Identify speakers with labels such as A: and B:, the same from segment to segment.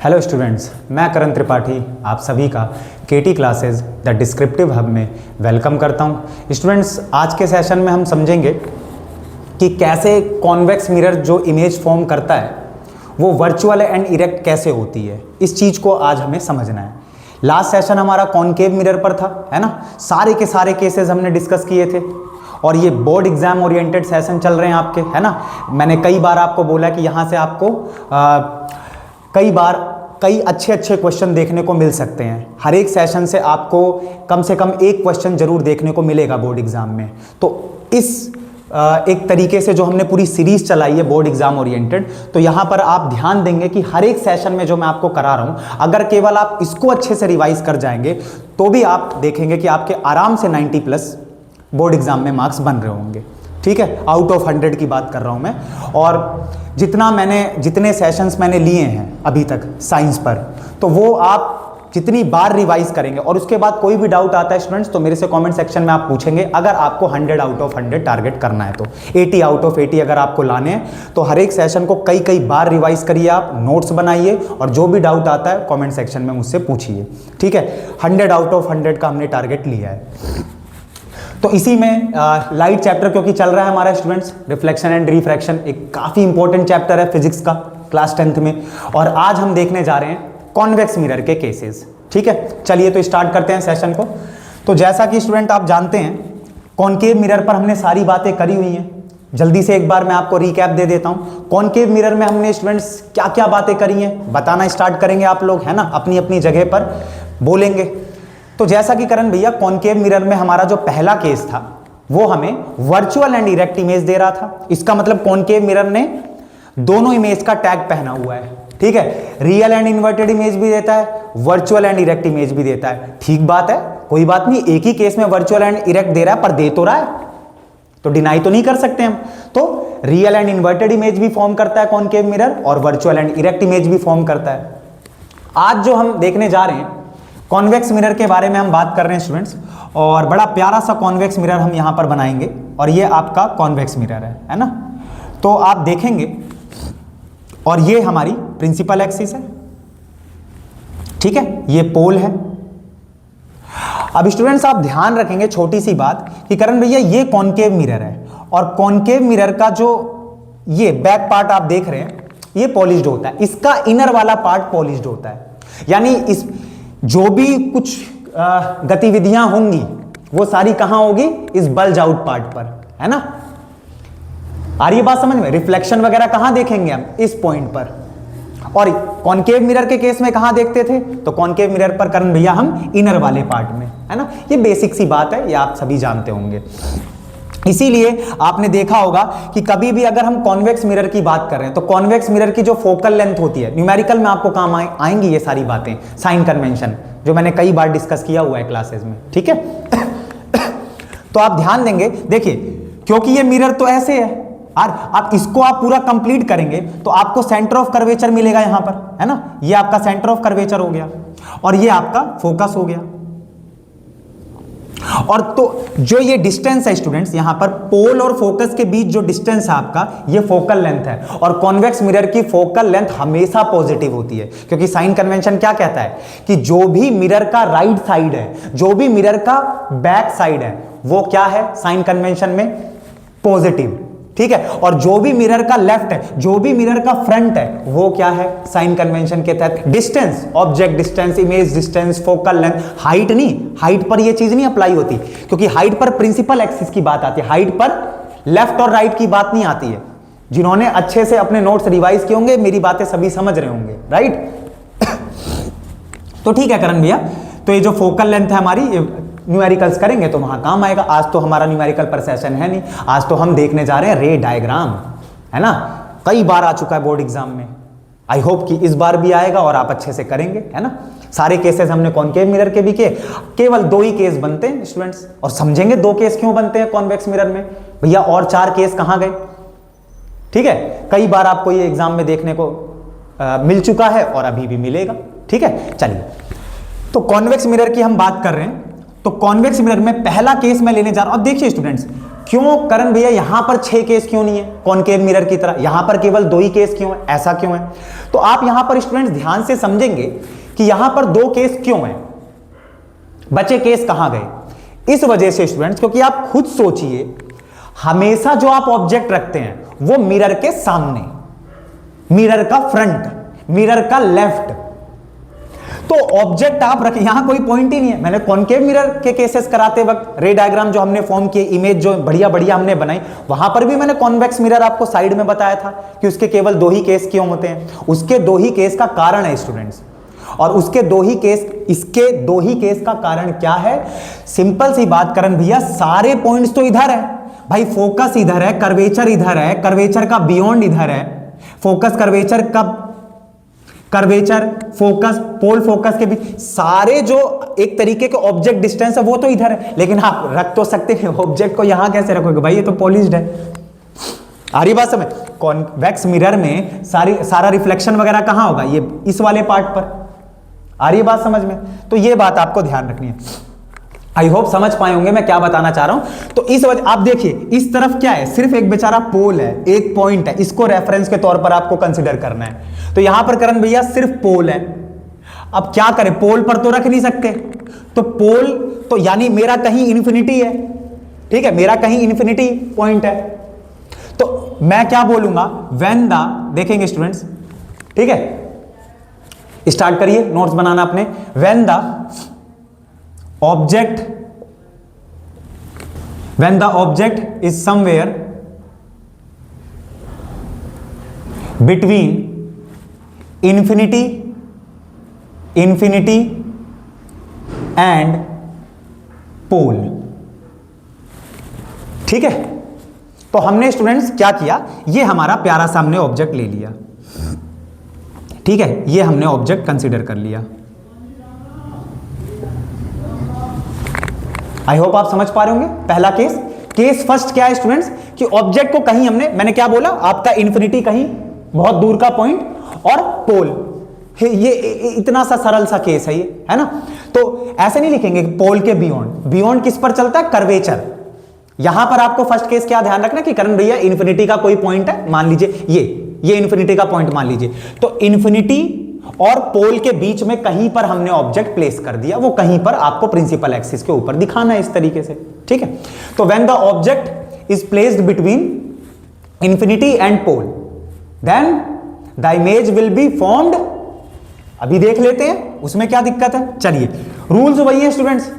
A: Hello students, मैं करण त्रिपाठी आप सभी का केटी क्लासेस द डिस्क्रिप्टिव हब में वेलकम करता हूं। स्टूडेंट्स, आज के सेशन में हम समझेंगे कि कैसे कॉन्वेक्स मिरर जो इमेज फॉर्म करता है वो वर्चुअल एंड इरेक्ट कैसे होती है। इस चीज़ को आज हमें समझना है। लास्ट सेशन हमारा कॉनकेव मिरर पर था, है ना। सारे के सारे केसेस हमने डिस्कस किए थे और ये बोर्ड एग्जाम ओरिएंटेड सेशन चल रहे हैं आपके, है ना। मैंने कई बार आपको बोला कि यहाँ से आपको कई अच्छे क्वेश्चन देखने को मिल सकते हैं। हर एक सेशन से आपको कम से कम एक क्वेश्चन जरूर देखने को मिलेगा बोर्ड एग्जाम में। तो इस एक तरीके से जो हमने पूरी सीरीज चलाई है बोर्ड एग्जाम ओरिएंटेड, तो यहाँ पर आप ध्यान देंगे कि हर एक सेशन में जो मैं आपको करा रहा हूँ, अगर केवल आप इसको अच्छे से रिवाइज कर जाएंगे तो भी आप देखेंगे कि आपके आराम से 90+ बोर्ड एग्जाम में मार्क्स बन रहे होंगे। ठीक है, आउट ऑफ 100 की बात कर रहा हूँ मैं। और जितने सेशंस मैंने लिए हैं अभी तक साइंस पर, तो वो आप जितनी बार रिवाइज करेंगे और उसके बाद कोई भी डाउट आता है स्टूडेंट्स, तो मेरे से कमेंट सेक्शन में आप पूछेंगे। अगर आपको 100 आउट ऑफ 100 टारगेट करना है तो 80 आउट ऑफ 80 अगर आपको लाने हैं तो हर एक सेशन को कई बार रिवाइज करिए, आप नोट्स बनाइए और जो भी डाउट आता है कमेंट सेक्शन में मुझसे पूछिए। ठीक है, 100 आउट ऑफ 100 का हमने टारगेट लिया है। तो इसी में लाइट चैप्टर क्योंकि चल रहा है हमारा स्टूडेंट्स, रिफ्लेक्शन एंड रिफ्रैक्शन एक काफ़ी इंपॉर्टेंट चैप्टर है फिजिक्स का क्लास 10th में, और आज हम देखने जा रहे हैं कॉन्वेक्स मिरर के केसेस। ठीक है, चलिए तो स्टार्ट करते हैं सेशन को। तो जैसा कि स्टूडेंट आप जानते हैं, कॉनकेव मिरर पर हमने सारी बातें करी हुई हैं। जल्दी से एक बार मैं आपको रिकैप दे देता हूँ। कॉनकेव मिरर में हमने स्टूडेंट्स क्या क्या बातें करी हैं बताना स्टार्ट करेंगे आप लोग, है ना, अपनी अपनी जगह पर बोलेंगे। तो जैसा कि करण भैया, कॉनकेव मिरर में हमारा जो पहला केस था वो हमें वर्चुअल एंड इरेक्ट इमेज दे रहा था। इसका मतलब कॉनकेव मिरर ने दोनों इमेज का टैग पहना हुआ है। ठीक है, रियल एंड इन्वर्टेड इमेज भी देता है, वर्चुअल एंड इरेक्ट इमेज भी देता है। ठीक बात है, कोई बात नहीं, एक ही केस में वर्चुअल एंड इरेक्ट दे रहा है, पर दे तो रहा है, तो डिनाई तो नहीं कर सकते हम। तो रियल एंड इन्वर्टेड इमेज भी फॉर्म करता है कॉनकेव मिरर और वर्चुअल एंड इरेक्ट इमेज भी फॉर्म करता है। आज जो हम देखने जा रहे हैं कॉन्वेक्स मिरर के बारे में हम बात कर रहे हैं स्टूडेंट्स, और बड़ा प्यारा सा कॉन्वेक्स मिरर हम यहां पर बनाएंगे और ये आपका कॉन्वेक्स मिरर है ना। तो आप देखेंगे और ये हमारी प्रिंसिपल एक्सिस है। ठीक है, ये पोल है। अब स्टूडेंट्स आप ध्यान रखेंगे छोटी सी बात कि करण भैया ये कॉनकेव मिरर है और कॉनकेव मिरर का जो ये बैक पार्ट आप देख रहे हैं ये पॉलिश्ड होता है, इसका इनर वाला पार्ट पॉलिश्ड होता है। यानी इस जो भी कुछ गतिविधियां होंगी वो सारी कहां होगी, इस बल्ज आउट पार्ट पर, है ना। आ रही है बात समझ में? रिफ्लेक्शन वगैरह कहां देखेंगे हम, इस पॉइंट पर। और कॉनकेव मिरर के केस में कहां देखते थे, तो कॉनकेव मिरर पर करण भैया हम इनर वाले पार्ट में, है ना। ये बेसिक सी बात है, ये आप सभी जानते होंगे। इसीलिए आपने देखा होगा कि कभी भी अगर हम कॉन्वेक्स मिरर की बात कर रहे हैं तो कॉन्वेक्स मिरर की जो फोकल लेंथ होती है, न्यूमेरिकल में आपको काम आएंगी ये सारी बातें, साइन कन्वेंशन जो मैंने कई बार डिस्कस किया हुआ है क्लासेस में। ठीक है तो आप ध्यान देंगे, देखिए क्योंकि ये मिरर तो ऐसे है और आप इसको आप पूरा कंप्लीट करेंगे तो आपको सेंटर ऑफ कर्वेचर मिलेगा यहां पर, है ना। ये आपका सेंटर ऑफ कर्वेचर हो गया और ये आपका फोकस हो गया। और तो जो ये डिस्टेंस है स्टूडेंट्स, यहां पर पोल और फोकस के बीच जो डिस्टेंस है आपका, ये फोकल लेंथ है। और कॉन्वेक्स मिरर की फोकल लेंथ हमेशा पॉजिटिव होती है, क्योंकि साइन कन्वेंशन क्या कहता है कि जो भी मिरर का राइट साइड है, जो भी मिरर का बैक साइड है, वो क्या है साइन कन्वेंशन में, पॉजिटिव। ठीक है, और जो भी मिरर का लेफ्ट है, जो भी मिरर का फ्रंट है, वो क्या है साइन कन्वेंशन के तहत distance, object distance, image distance, focal length. Height नहीं, हाइट पर ये चीज नहीं अप्लाई होती, क्योंकि हाइट पर प्रिंसिपल एक्सिस की बात आती है, हाइट पर लेफ्ट और राइट की बात नहीं आती है। जिन्होंने अच्छे से अपने नोट्स रिवाइज किए होंगे मेरी बातें सभी समझ रहे होंगे, राइट। तो ठीक है करण भैया, तो ये जो फोकल लेंथ है हमारी, न्यूमेरिकल्स करेंगे तो वहां काम आएगा। आज तो हमारा न्यूमेरिकल पर सेशन है नहीं, आज तो हम देखने जा रहे हैं रे डायग्राम, है ना। कई बार आ चुका है बोर्ड एग्जाम में, आई होप कि इस बार भी आएगा और आप अच्छे से करेंगे, है ना। सारे केसेस हमने कॉनकेव मिरर के भी किए, केवल 2 ही केस बनते हैं स्टूडेंट्स, और समझेंगे 2 केस क्यों बनते हैं कॉन्वेक्स मिरर में भैया, और 4 केस कहां गए। ठीक है, कई बार आपको ये एग्जाम में देखने को मिल चुका है और अभी भी मिलेगा। ठीक है, चलिए तो कॉन्वेक्स मिरर की हम बात कर रहे हैं। तो कॉन्वेक्स मिरर में पहला केस मैं लेने जा रहा हूं। अब देखिए स्टूडेंट्स, क्यों करण भैया यहां पर 6 केस क्यों नहीं है कॉनकेव मिरर की तरह, यहां पर केवल 2 ही केस क्यों है, ऐसा क्यों है? तो आप यहां पर स्टूडेंट्स ध्यान से समझेंगे कि यहां पर 2 केस क्यों है, बचे केस कहां गए? इस वजह से स्टूडेंट्स, क्योंकि आप खुद सोचिए, हमेशा जो आप ऑब्जेक्ट रखते हैं वो मिरर के सामने, मिरर का फ्रंट, मिरर का लेफ्ट, तो ऑब्जेक्ट आप रखें, यहां कोई पॉइंट ही नहीं है। मैंने कॉनकेव मिरर के केसेस कराते वक्त रे डायग्राम जो हमने फॉर्म किए, इमेज जो बढ़िया बढ़िया हमने बनाई, वहां पर भी मैंने कॉन्वेक्स मिरर आपको साइड में बताया था कि उसके केवल 2 ही केस क्यों होते हैं। उसके 2 ही केस का कारण है स्टूडेंट्स, और उसके 2 ही केस, इसके 2 ही केस का कारण क्या है? सिंपल सी बात करण भैया, सारे पॉइंट्स तो इधर है भाई, फोकस इधर है, कर्वेचर इधर है, कर्वेचर का बियॉन्ड इधर है, फोकस कर्वेचर का, कर्वेचर फोकस पोल फोकस के बीच सारे जो एक तरीके के ऑब्जेक्ट डिस्टेंस है वो तो इधर है, लेकिन आप रख तो सकते हैं ऑब्जेक्ट को यहां, कैसे रखोगे भाई, ये तो पॉलिश्ड है। आ रही बात समझ? कॉन्वेक्स मिरर में सारा रिफ्लेक्शन वगैरह कहां होगा? ये इस वाले पार्ट पर। आ रही बात समझ में? तो ये बात आपको ध्यान रखनी है। आई होप समझ पाए होंगे मैं क्या बताना चाह रहा हूं। तो इस वजह, आप देखिए इस तरफ क्या है, सिर्फ एक बेचारा पोल है, एक पॉइंट है, इसको रेफरेंस के तौर पर आपको कंसीडर करना है। तो यहां पर करण भैया सिर्फ पोल है। अब क्या करें, पोल पर तो रख नहीं सकते, तो पोल तो यानी मेरा कहीं इन्फिनिटी है, ठीक है, मेरा कहीं इन्फिनिटी पॉइंट है। तो मैं क्या बोलूंगा, व्हेन द, देखेंगे स्टूडेंट्स, ठीक है, स्टार्ट करिए नोट्स बनाना अपने। When the object, when the object is somewhere between infinity and pole, ठीक है। तो हमने स्टूडेंट्स क्या किया, ये हमारा प्यारा सा हमने ऑब्जेक्ट ले लिया, ठीक है, ये हमने ऑब्जेक्ट कंसीडर कर लिया। आई होप आप समझ पा रहे होंगे। पहला केस फर्स्ट क्या है स्टूडेंट्स, कि ऑब्जेक्ट को कहीं हमने, मैंने क्या बोला, आपका इन्फिनिटी कहीं बहुत दूर का पॉइंट और पोल, ये इतना सा सरल सा केस है ये, है ना। तो ऐसे नहीं लिखेंगे पोल के बियॉन्ड, बियॉन्ड किस पर चलता है, कर्वेचर। यहां पर आपको फर्स्ट केस क्या ध्यान रखना कि करण भैया इन्फिनिटी का कोई पॉइंट है, मान लीजिए ये इन्फिनिटी का पॉइंट मान लीजिए, तो इन्फिनिटी और पोल के बीच में कहीं पर हमने ऑब्जेक्ट प्लेस कर दिया, वो कहीं पर आपको प्रिंसिपल एक्सिस के ऊपर दिखाना है इस तरीके से, ठीक है। तो when the object is placed between infinity and pole, then the image will be formed. अभी देख लेते हैं उसमें क्या दिक्कत है। चलिए, रूल्स वही है स्टूडेंट्स,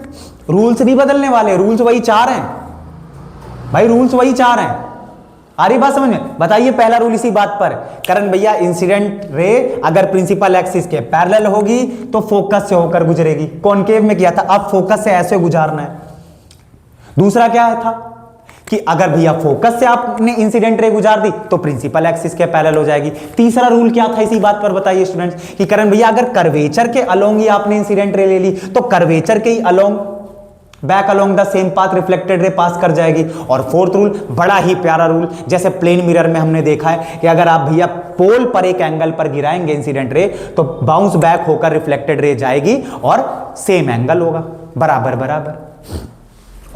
A: रूल्स नहीं बदलने वाले, रूल्स वही 4 हैं भाई, रूल्स वही 4 हैं। आ रही बात समझ में? बताइए पहला रूल इसी बात पर, करण भैया इंसिडेंट रे अगर प्रिंसिपल एक्सिस के पैरेलल होगी तो फोकस से होकर गुजरेगी। कॉनकेव में किया था, अब फोकस से ऐसे गुजारना है। दूसरा क्या था कि अगर भैया फोकस से आपने इंसिडेंट रे गुजार दी तो प्रिंसिपल एक्सिस के पैरेलल हो जाएगी। तीसरा रूल क्या था इसी बात पर बताइए स्टूडेंट्स, कि करण भैया अगर कर्वेचर के अलोंग ही आपने इंसिडेंट रे ले ली तो कर्वेचर के ही along, back along the same path reflected ray pass कर जाएगी। और फोर्थ रूल बड़ा ही प्यारा रूल, जैसे प्लेन मिरर में हमने देखा है कि अगर आप भैया पोल पर एक एंगल पर गिराएंगे इंसिडेंट रे तो बाउंस बैक होकर रिफ्लेक्टेड रे जाएगी और सेम एंगल होगा, बराबर बराबर।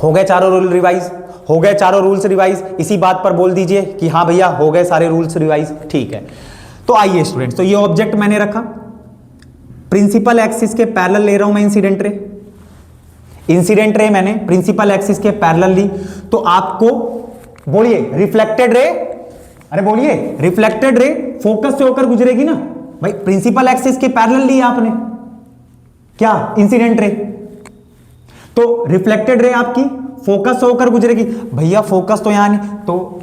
A: हो गए चारों रूल रिवाइज, हो गए चारों रूल्स रिवाइज। इसी बात पर बोल दीजिए कि हाँ भैया हो गए सारे रूल्स रिवाइज, ठीक है। तो आइए स्टूडेंट्स, तो ये ऑब्जेक्ट मैंने रखा, प्रिंसिपल एक्सिस के पैरेलल ले रहा हूं मैं इंसिडेंट रे, इंसिडेंट रे मैंने प्रिंसिपल एक्सिस के पैरेलल ली, तो आपको बोलिए रिफ्लेक्टेड रे, अरे बोलिए रिफ्लेक्टेड रे फोकस से होकर गुजरेगी ना भाई, प्रिंसिपल एक्सिस के पैरेलल ली आपने क्या, इंसिडेंट रे, तो रिफ्लेक्टेड रे आपकी फोकस से होकर गुजरेगी। भैया फोकस तो यहां नहीं, तो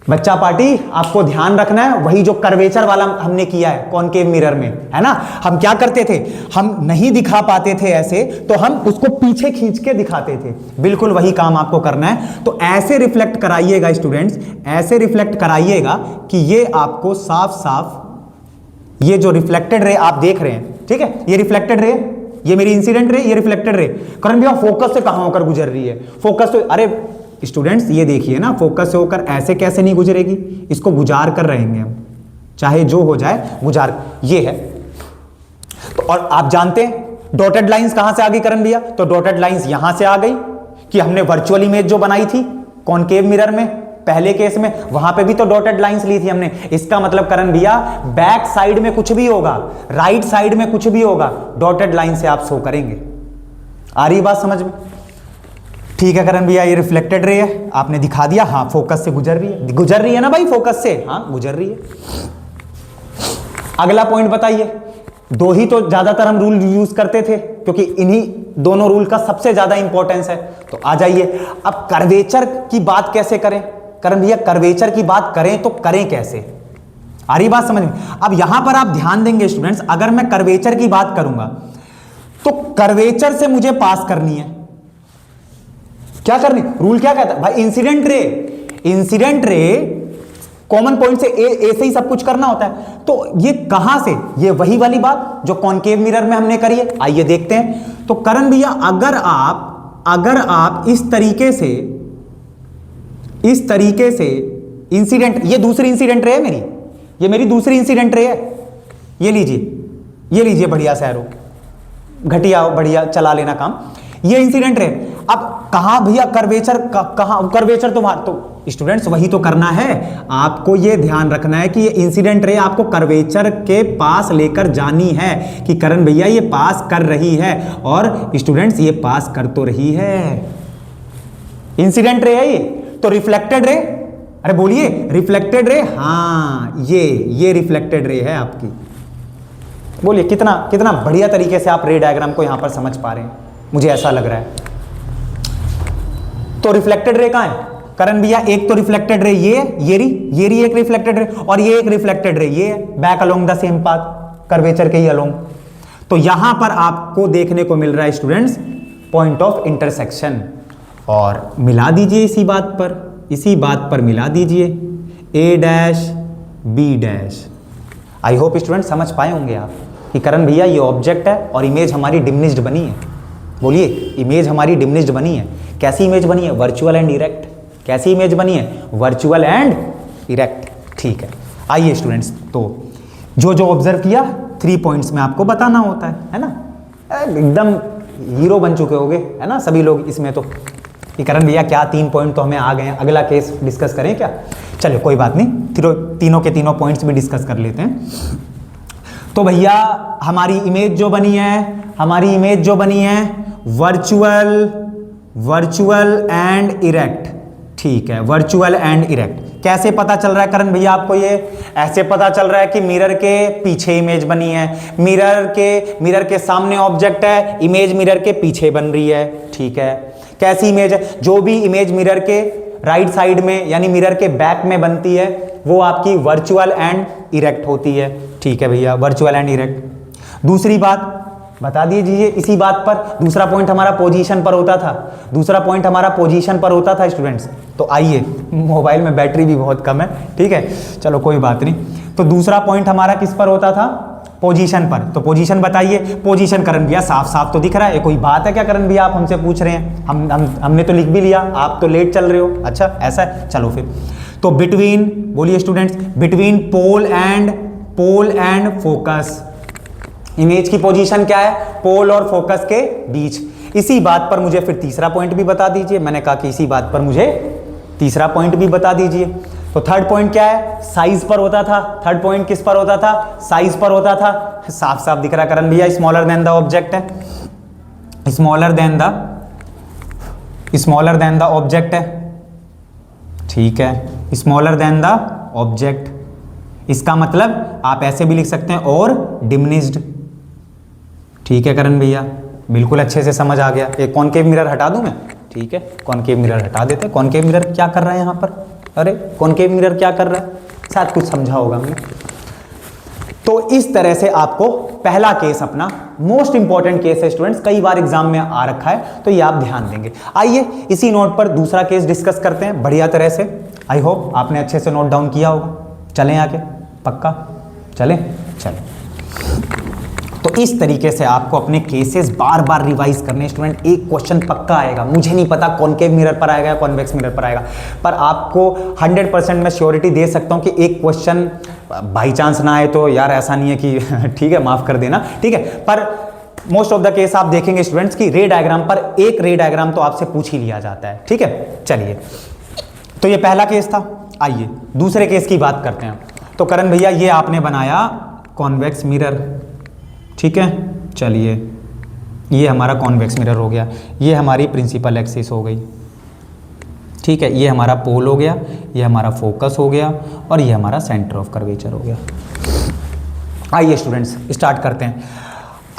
A: बच्चा पार्टी आपको ध्यान रखना है वही जो कर्वेचर वाला हमने किया है कॉनकेव मिरर में, है ना। हम क्या करते थे, हम नहीं दिखा पाते थे ऐसे, तो हम उसको पीछे खींच के दिखाते थे, बिल्कुल वही काम आपको करना है। तो ऐसे रिफ्लेक्ट कराइएगा स्टूडेंट्स, ऐसे रिफ्लेक्ट कराइएगा कि ये आपको साफ साफ ये जो रिफ्लेक्टेड रे आप देख रहे हैं, ठीक है, ये रिफ्लेक्टेड रे, ये मेरी इंसिडेंट रे, ये रिफ्लेक्टेड रे, करण भैया फोकस से कहां होकर गुजर रही है, फोकस तो, अरे स्टूडेंट्स ये देखिए ना, फोकस से होकर ऐसे कैसे नहीं गुजरेगी, इसको गुजार कर रहेंगे हम, चाहे जो हो जाए गुजार, ये है। तो और आप जानते हैं डॉटेड लाइंस कहां से आ गई करण भैया, तो डॉटेड लाइंस यहां से आ गई कि हमने वर्चुअल इमेज जो बनाई थी, कॉनकेव मिरर में पहले केस में वहां पे भी तो डॉटेड लाइंस ली थी हमने। इसका मतलब करण भैया बैक साइड में कुछ भी होगा, राइट साइड में कुछ भी होगा, डॉटेड लाइन से आप शो करेंगे। आ रही बात समझ में? ठीक है करण भैया, ये रिफ्लेक्टेड रे है, आपने दिखा दिया। हाँ फोकस से गुजर रही है ना भाई, फोकस से हाँ गुजर रही है। अगला पॉइंट बताइए। दो ही तो ज्यादातर हम रूल यूज करते थे क्योंकि इन्हीं दोनों रूल का सबसे ज्यादा इंपॉर्टेंस है। तो आ जाइए, अब कर्वेचर की बात कैसे करें करण भैया? कर्वेचर की बात करें तो करें कैसे? आ रही बात समझ में? अब यहां पर आप ध्यान देंगे स्टूडेंट्स, अगर मैं कर्वेचर की बात करूंगा तो कर्वेचर से मुझे पास करनी है, क्या करनी? रूल क्या कहता है भाई? इंसिडेंट रे कॉमन पॉइंट से ए से ही सब कुछ करना होता है। तो ये कहां से? ये वही वाली बात जो कॉनकेव मिरर में हमने करी है। आइए देखते हैं। तो करण भैया अगर आप इस तरीके से इंसिडेंट, ये दूसरी इंसिडेंट रे है मेरी, ये मेरी दूसरी इंसिडेंट रे है, ये लीजिए बढ़िया से एरो, घटिया बढ़िया चला लेना काम, ये इंसिडेंट रे। अब कहां भैया कर्वेचर, कहां कर्वेचर? तो स्टूडेंट्स वही तो करना है आपको, ये ध्यान रखना है कि ये इंसिडेंट रे आपको कर्वेचर के पास लेकर जानी है कि करण भैया ये पास कर रही है, और स्टूडेंट्स ये पास कर तो रही है। इंसिडेंट रे है ये, तो रिफ्लेक्टेड रे, अरे बोलिए रिफ्लेक्टेड रे, हाँ ये रिफ्लेक्टेड रे है आपकी। बोलिए कितना बढ़िया तरीके से आप रे डायग्राम को यहां पर समझ पा रहे हैं, मुझे ऐसा लग रहा है। तो रिफ्लेक्टेड रे कहां है करण भैया? एक तो रिफ्लेक्टेड रे ये रही एक रिफ्लेक्टेड रे, और ये एक रिफ्लेक्टेड रे ये है, back along the same path, curvature के ही अलोंग। तो यहां पर आपको देखने को मिल रहा है स्टूडेंट्स पॉइंट ऑफ इंटरसेक्शन, और मिला दीजिए इसी बात पर मिला दीजिए A dash B dash. I hope student समझ पाए होंगे आप कि करण भैया ये ऑब्जेक्ट है और इमेज हमारी डिमिनिश्ड बनी है। बोलिए, इमेज हमारी डिमिनिश्ड बनी है। कैसी इमेज बनी है? Virtual and erect. कैसी इमेज बनी है? Virtual and erect. ठीक है, आइए स्टूडेंट्स, तो जो ऑब्जर्व किया 3 पॉइंट्स में आपको बताना होता है ना? एकदम हीरो बन चुके होगे है ना सभी लोग इसमें। तो कि करण भैया क्या 3 पॉइंट तो हमें आ गए हैं, अगला केस डिस्कस करें क्या? चलिए कोई बात नहीं, तीनों के तीनों पॉइंट्स भी डिस्कस कर लेते हैं। तो भैया हमारी इमेज जो बनी है वर्चुअल एंड इरेक्ट। ठीक है, वर्चुअल एंड इरेक्ट। कैसे पता चल रहा है करण भैया आपको? ये ऐसे पता चल रहा है कि मिरर के पीछे इमेज बनी है, मिरर के सामने ऑब्जेक्ट है, इमेज मिरर के पीछे बन रही है। ठीक है, कैसी इमेज है? जो भी इमेज मिरर के राइट साइड में यानी मिरर के बैक में बनती है वो आपकी वर्चुअल एंड इरेक्ट होती है। ठीक है भैया, वर्चुअल एंड इरेक्ट। दूसरी बात बता दीजिए इसी बात पर। दूसरा पॉइंट हमारा पोजीशन पर होता था स्टूडेंट्स। तो आइए, मोबाइल में बैटरी भी बहुत कम है, ठीक है, चलो कोई बात नहीं। तो दूसरा पॉइंट हमारा किस पर होता था? पोजीशन पर। तो पोजीशन बताइए। पोजीशन करण भैया साफ तो दिख रहा है, कोई बात है क्या करण भैया आप हमसे पूछ रहे हैं? हमने तो लिख भी लिया, आप तो लेट चल रहे हो। अच्छा ऐसा है, चलो फिर। तो बिटवीन, बोलिए students, between pole and focus. Image की पोजीशन क्या है? पोल और फोकस के बीच। इसी बात पर मुझे फिर तीसरा पॉइंट भी बता दीजिए। मैंने कहा कि इसी बात पर मुझे तीसरा पॉइंट भी बता दीजिए। तो थर्ड पॉइंट क्या है? साइज पर होता था। थर्ड पॉइंट किस पर होता था? साइज पर होता था। साफ दिख रहा करण भैया, स्मॉलर देन द ऑब्जेक्ट है, स्मॉलर देन द ऑब्जेक्ट है। ठीक है, स्मॉलर देन द ऑब्जेक्ट। इसका मतलब आप ऐसे भी लिख सकते हैं, और डिमिनिश्ड। ठीक है करण भैया, बिल्कुल अच्छे से समझ आ गया। एक कॉनकेव मिरर हटा दूं मैं? ठीक है, कॉनकेव मिरर हटा देते हैं। कॉनकेव मिरर क्या कर रहा है यहाँ पर? अरे कॉनकेव मिरर क्या कर रहा है? शायद कुछ समझा होगा हमने। तो इस तरह से आपको पहला केस अपना मोस्ट इंपॉर्टेंट केस है स्टूडेंट्स, कई बार एग्जाम में आ रखा है, तो ये आप ध्यान देंगे। आइए इसी नोट पर दूसरा केस डिस्कस करते हैं बढ़िया तरह से। आई होप आपने अच्छे से नोट डाउन किया होगा। चलें आगे, पक्का चलें? चलें। तो इस तरीके से आपको अपने केसेस बार बार रिवाइज करने। स्टूडेंट एक क्वेश्चन पक्का आएगा, मुझे नहीं पता कॉनकेव मिरर पर आएगा या कॉन्वेक्स मिरर पर आएगा, पर आपको 100% मैं श्योरिटी दे सकता हूं कि एक क्वेश्चन बाई चांस ना आए तो यार ऐसा नहीं है कि ठीक है माफ कर देना, ठीक है, पर मोस्ट ऑफ द केस आप देखेंगे स्टूडेंट्स की रे डायग्राम पर एक रे डायग्राम तो आपसे पूछ ही लिया जाता है। ठीक है, चलिए तो ये पहला केस था। आइए दूसरे केस की बात करते हैं। तो करण भैया ये आपने बनाया कॉन्वेक्स मिरर, ठीक है, चलिए ये हमारा कॉन्वेक्स मिरर हो गया, ये हमारी प्रिंसिपल एक्सिस हो गई, ठीक है, ये हमारा पोल हो गया, ये हमारा फोकस हो गया और ये हमारा सेंटर ऑफ कर्वेचर हो गया। आइए स्टूडेंट्स स्टार्ट करते हैं।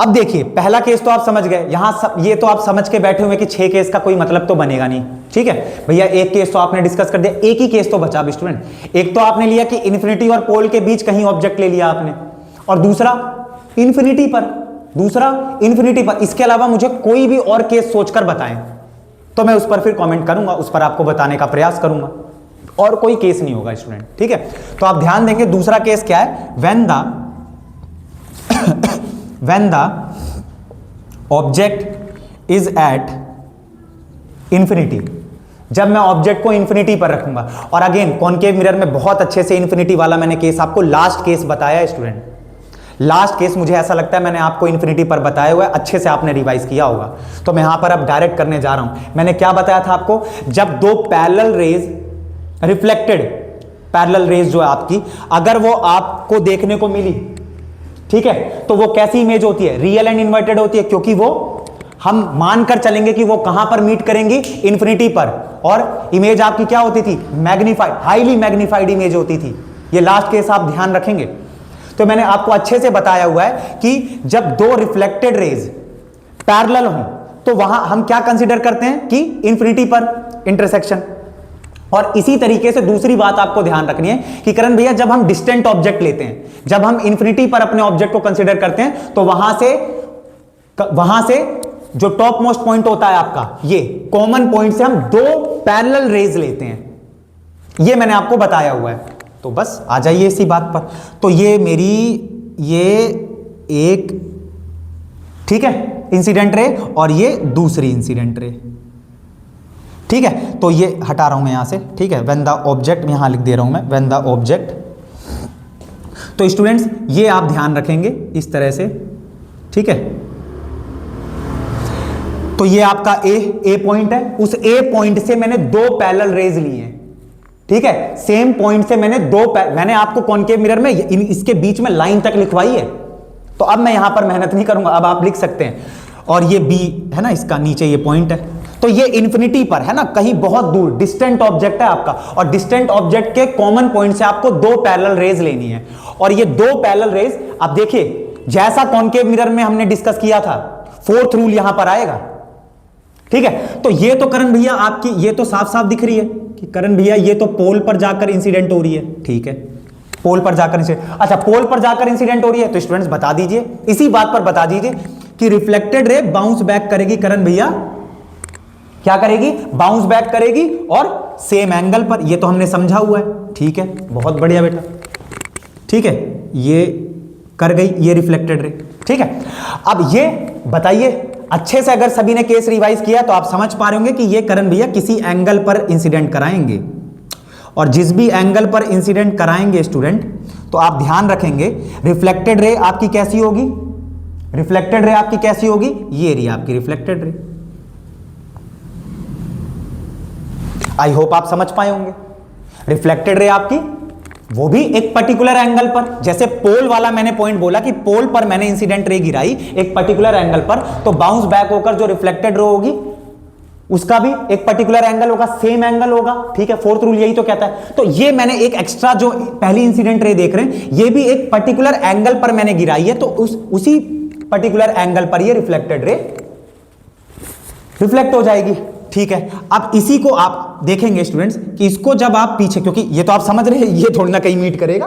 A: अब देखिए पहला केस तो आप समझ गए, यहाँ ये तो आप समझ के बैठे हुए कि 6 केस का कोई मतलब तो बनेगा नहीं, ठीक है भैया। एक केस तो आपने डिस्कस कर दिया, एक ही केस तो बचा अब स्टूडेंट। एक तो आपने लिया कि इन्फिनिटी और पोल के बीच कहीं ऑब्जेक्ट ले लिया आपने, और दूसरा इन्फिनिटी पर। इसके अलावा मुझे कोई भी और केस सोचकर बताएं तो मैं उस पर फिर कमेंट करूंगा, उस पर आपको बताने का प्रयास करूंगा। और कोई केस नहीं होगा स्टूडेंट, ठीक है। तो आप ध्यान देंगे दूसरा केस क्या है, when the object is at infinity, जब मैं ऑब्जेक्ट को इंफिनिटी पर रखूंगा। और अगेन कॉनकेव मिरर में बहुत अच्छे से इंफिनिटी वाला मैंने केस आपको लास्ट केस बताया है स्टूडेंट। लास्ट केस मुझे ऐसा लगता है मैंने आपको इंफिनिटी पर बताया हुआ है, अच्छे से आपने रिवाइज किया होगा। तो मैं यहां पर अब डायरेक्ट करने जा रहा हूं। मैंने क्या बताया था आपको, जब दो parallel raise reflected parallel raise जो है आपकी, अगर वो आपको देखने को मिली, ठीक है, तो वो कैसी इमेज होती है, रियल एंड इन्वर्टेड होती है, क्योंकि वो हम मानकर चलेंगे कि वो कहां पर मीट करेंगी, इंफिनिटी पर। और इमेज आपकी क्या होती थी, मैग्नीफाइड, हाईली मैग्नीफाइड इमेज होती थी। ये लास्ट केस आप ध्यान रखेंगे। तो मैंने आपको अच्छे से बताया हुआ है कि जब दो रिफ्लेक्टेड रेज पैरेलल हों तो वहां हम क्या कंसीडर करते हैं कि इंफिनिटी पर इंटरसेक्शन। और इसी तरीके से दूसरी बात आपको ध्यान रखनी है कि करण भैया जब हम डिस्टेंट ऑब्जेक्ट लेते हैं, जब हम इंफिनिटी पर अपने ऑब्जेक्ट को कंसीडर करते हैं, तो वहां से जो टॉप मोस्ट पॉइंट होता है आपका, ये कॉमन पॉइंट से हम दो पैरेलल रेज लेते हैं। ये मैंने आपको बताया हुआ है। तो बस आ जाइए इसी बात पर। तो ये मेरी ये एक, ठीक है, इंसिडेंट रे और ये दूसरी इंसिडेंट रे, ठीक है। तो ये हटा रहा हूं मैं यहां से, ठीक है। व्हेन द ऑब्जेक्ट, यहां लिख दे रहा हूं मैं, व्हेन द ऑब्जेक्ट। तो स्टूडेंट्स ये आप ध्यान रखेंगे इस तरह से, ठीक है। तो ये आपका ए पॉइंट है, उस ए पॉइंट से मैंने दो पैरेलल रेज लिए हैं, ठीक है। सेम पॉइंट से मैंने आपको कॉनकेव मिरर में इसके बीच में लाइन तक लिखवाई है। तो अब मैं यहां पर मेहनत नहीं करूंगा, अब आप लिख सकते हैं। और ये बी है ना, इसका नीचे ये पॉइंट है। तो ये इंफिनिटी पर है ना, कहीं बहुत दूर डिस्टेंट ऑब्जेक्ट है आपका, और डिस्टेंट ऑब्जेक्ट के कॉमन पॉइंट से आपको दो पैरेलल रेज लेनी है। और ये दो पैरेलल रेज आप देखिए, जैसा कॉनकेव मिरर में हमने डिस्कस किया था, फोर्थ रूल यहां पर आएगा, ठीक है। तो ये तो करण भैया आपकी, ये तो साफ साफ दिख रही है कि करण भैया ये तो पोल पर जाकर इंसिडेंट हो रही है, ठीक है, पोल पर जाकर इंसिडेंट। अच्छा, पोल पर जाकर इंसिडेंट हो रही है, तो स्टूडेंट्स बता दीजिए, इसी बात पर बता दीजिए कि रिफ्लेक्टेड रे बाउंस बैक करेगी, करण भैया क्या करेगी, बाउंस बैक करेगी, और सेम एंगल पर। ये तो हमने समझा हुआ है, ठीक है, बहुत बढ़िया बेटा, ठीक है। ये कर गई ये रिफ्लेक्टेड रे, ठीक है। अब ये बताइए अच्छे से, अगर सभी ने केस रिवाइज किया तो आप समझ पा रहे होंगे कि ये करण भैया किसी एंगल पर इंसिडेंट कराएंगे, और जिस भी एंगल पर इंसिडेंट कराएंगे स्टूडेंट, तो आप ध्यान रखेंगे रिफ्लेक्टेड रे आपकी कैसी होगी, रिफ्लेक्टेड रे आपकी कैसी होगी, ये रही आपकी रिफ्लेक्टेड रे। आई होप आप समझ पाए होंगे। रिफ्लेक्टेड रे आपकी वो भी एक पर्टिकुलर एंगल पर, जैसे पोल वाला मैंने पॉइंट बोला कि पोल पर मैंने इंसिडेंट रे गिराई एक पर्टिकुलर एंगल पर, तो बाउंस बैक होकर जो रिफ्लेक्टेड रे होगी उसका भी एक पर्टिकुलर एंगल होगा, सेम एंगल होगा, ठीक है। फोर्थ रूल यही तो कहता है। तो ये मैंने एक एक्स्ट्रा जो पहली इंसिडेंट रे देख रहे हैं, ये भी एक पर्टिकुलर एंगल पर मैंने गिराई है, तो उसी पर्टिकुलर एंगल पर ये रिफ्लेक्टेड रे रिफ्लेक्ट हो जाएगी, ठीक है। अब इसी को आप देखेंगे स्टूडेंट्स कि इसको जब आप पीछे, क्योंकि ये तो आप समझ रहे हैं ये थोड़ी ना कहीं मीट करेगा,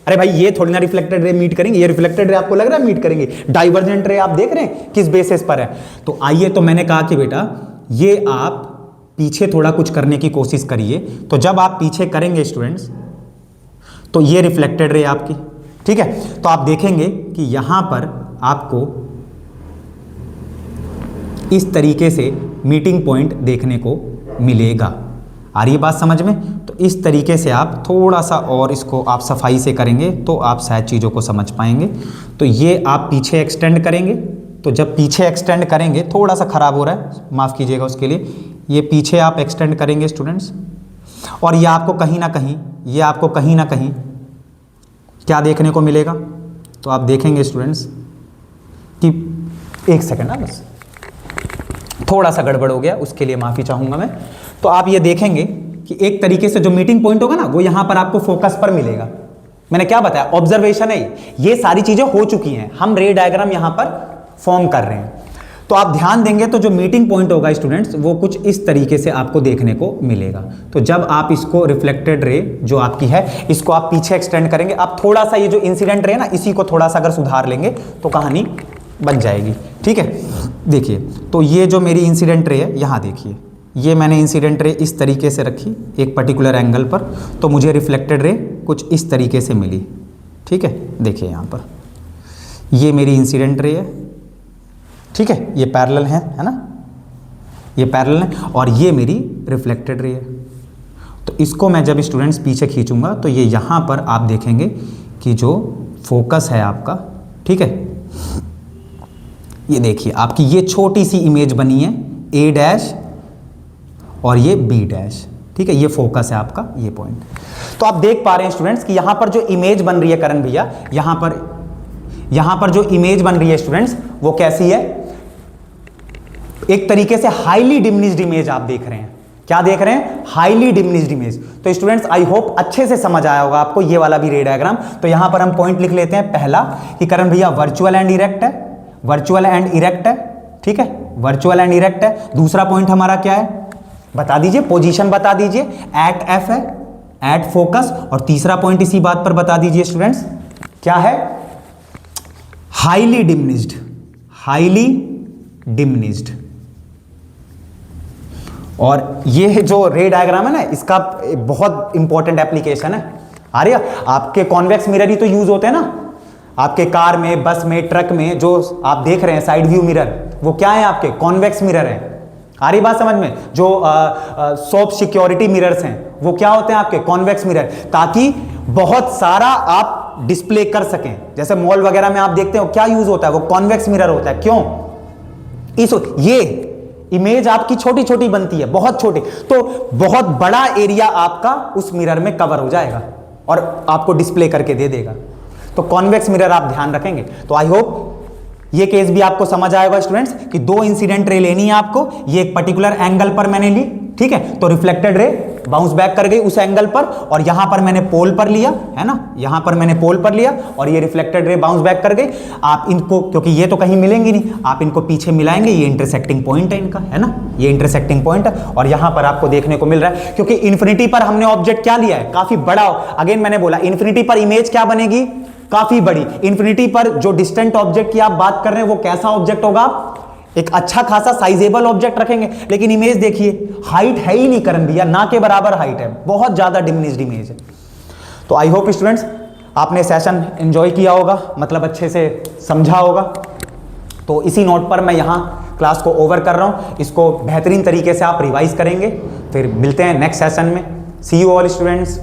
A: अरे भाई ये थोड़ी ना रिफ्लेक्टेड रे मीट करेंगे, ये रिफ्लेक्टेड रे आपको लग रहा है मीट करेंगे, डाइवर्जेंट रे आप देख रहे हैं किस बेसिस पर है। तो आइए, तो मैंने कहा कि बेटा ये आप पीछे थोड़ा कुछ करने की कोशिश करिए। तो जब आप पीछे करेंगे स्टूडेंट्स, तो ये रिफ्लेक्टेड रे आपकी, ठीक है। तो आप देखेंगे कि यहां पर आपको इस तरीके से मीटिंग पॉइंट देखने को मिलेगा। आ रही है बात समझ में? तो इस तरीके से आप थोड़ा सा और इसको आप सफाई से करेंगे तो आप शायद चीज़ों को समझ पाएंगे। तो ये आप पीछे एक्सटेंड करेंगे, तो जब पीछे एक्सटेंड करेंगे, थोड़ा सा ख़राब हो रहा है, माफ़ कीजिएगा उसके लिए, ये पीछे आप एक्सटेंड करेंगे स्टूडेंट्स, और ये आपको कहीं ना कहीं, ये आपको कहीं ना कहीं क्या देखने को मिलेगा, तो आप देखेंगे स्टूडेंट्स कि एक सेकंड ना, बस थोड़ा सा गड़बड़ हो गया, उसके लिए माफ़ी चाहूँगा मैं। तो आप ये देखेंगे कि एक तरीके से जो मीटिंग पॉइंट होगा ना, वो यहाँ पर आपको फोकस पर मिलेगा। मैंने क्या बताया, ऑब्जर्वेशन है, ये सारी चीज़ें हो चुकी हैं, हम रे डायग्राम यहाँ पर फॉर्म कर रहे हैं। तो आप ध्यान देंगे तो जो मीटिंग पॉइंट होगा स्टूडेंट्स, वो कुछ इस तरीके से आपको देखने को मिलेगा। तो जब आप इसको रिफ्लेक्टेड रे जो आपकी है, इसको आप पीछे एक्सटेंड करेंगे, आप थोड़ा सा ये जो इंसिडेंट रे ना, इसी को थोड़ा सा अगर सुधार लेंगे तो कहानी बन जाएगी। ठीक है, देखिए, तो ये जो मेरी इंसिडेंट रे है, यहाँ देखिए, ये मैंने इंसिडेंट रे इस तरीके से रखी एक पर्टिकुलर एंगल पर, तो मुझे रिफ्लेक्टेड रे कुछ इस तरीके से मिली। ठीक है, देखिए यहाँ पर ये मेरी इंसिडेंट रे है। ठीक है, ये पैरेलल है ना, ये पैरेलल है, और ये मेरी रिफ्लेक्टेड रे है। तो इसको मैं जब स्टूडेंट्स पीछे खींचूंगा तो ये यहाँ पर आप देखेंगे कि जो फोकस है आपका, ठीक है, ये देखिए आपकी ये छोटी सी इमेज बनी है ए डैश और ये बी डैश। ठीक है, ये फोकस है आपका, ये पॉइंट। तो आप देख पा रहे हैं स्टूडेंट्स कि यहाँ पर जो इमेज बन रही है करण भैया, यहाँ पर जो इमेज बन रही है स्टूडेंट्स, वो कैसी है, एक तरीके से हाईली डिमिनिश्ड इमेज आप देख रहे हैं। क्या देख रहे हैं, हाईली डिमिनिश्ड इमेज। तो स्टूडेंट्स आई होप अच्छे से समझ आया होगा आपको ये वाला भी रे डायग्राम। तो यहां पर हम पॉइंट लिख लेते हैं, पहला कि करण भैया वर्चुअल एंड इरेक्ट है, वर्चुअल एंड इरेक्ट है। ठीक है, वर्चुअल एंड इरेक्ट है। दूसरा पॉइंट हमारा क्या है, बता दीजिए, पोजीशन बता दीजिए, एट एफ है, एट फोकस। और तीसरा पॉइंट इसी बात पर बता दीजिए स्टूडेंट्स, क्या है, हाईली डिमिनिश्ड, हाईली डिमिनिश्ड। और ये जो रे डायग्राम है ना, इसका बहुत इंपॉर्टेंट एप्लीकेशन है। अरे आपके कॉन्वेक्स मिरर ही तो यूज होते हैं ना, आपके कार में, बस में, ट्रक में जो आप देख रहे हैं साइड व्यू मिरर, वो क्या है, आपके कॉन्वेक्स मिरर हैं। आ रही बात समझ में, जो सॉफ्ट सिक्योरिटी मिरर्स हैं, वो क्या होते हैं, आपके कॉन्वेक्स मिरर, ताकि बहुत सारा आप डिस्प्ले कर सकें। जैसे मॉल वगैरह में आप देखते हो क्या यूज होता है, वो कॉन्वेक्स मिरर होता है। क्यों, ये इमेज आपकी छोटी छोटी बनती है, बहुत छोटी, तो बहुत बड़ा एरिया आपका उस मिरर में कवर हो जाएगा और आपको डिस्प्ले करके दे देगा। तो कॉन्वेक्स मिरर आप ध्यान रखेंगे। तो आई होप ये केस भी आपको समझ आएगा स्टूडेंट्स कि दो इंसिडेंट रे लेनी है आपको, ये एक पर्टिकुलर एंगल पर मैंने ली। ठीक है, तो रिफ्लेक्टेड रे बाउंस बैक कर गई उस एंगल पर, और यहां पर मैंने पोल पर लिया है ना, यहां पर मैंने पोल पर लिया और ये रिफ्लेक्टेड रे बाउंस बैक कर गई। आप इनको, क्योंकि ये तो कहीं मिलेंगी नहीं, आप इनको पीछे मिलाएंगे, ये इंटरसेक्टिंग पॉइंट है इनका, है ना, ये इंटरसेक्टिंग पॉइंट है। और यहां पर आपको देखने को मिल रहा है, क्योंकि इन्फिनिटी पर हमने ऑब्जेक्ट क्या लिया है, काफी बड़ा। अगेन मैंने बोला इन्फिनिटी पर इमेज क्या बनेगी, काफी बड़ी। इन्फिनिटी पर जो डिस्टेंट ऑब्जेक्ट की आप बात कर रहे हैं, वो कैसा ऑब्जेक्ट होगा, एक अच्छा खासा साइजेबल ऑब्जेक्ट रखेंगे। लेकिन इमेज देखिए, हाइट है ही नहीं करण भैया, ना के बराबर हाइट है, बहुत ज्यादा डिमिनिश्ड इमेज है। तो आई होप स्टूडेंट्स आपने सेशन एंजॉय किया होगा, मतलब अच्छे से समझा होगा। तो इसी नोट पर मैं यहाँ क्लास को ओवर कर रहा हूँ, इसको बेहतरीन तरीके से आप रिवाइज करेंगे। फिर मिलते हैं नेक्स्ट सेशन में। सी यू ऑल स्टूडेंट्स।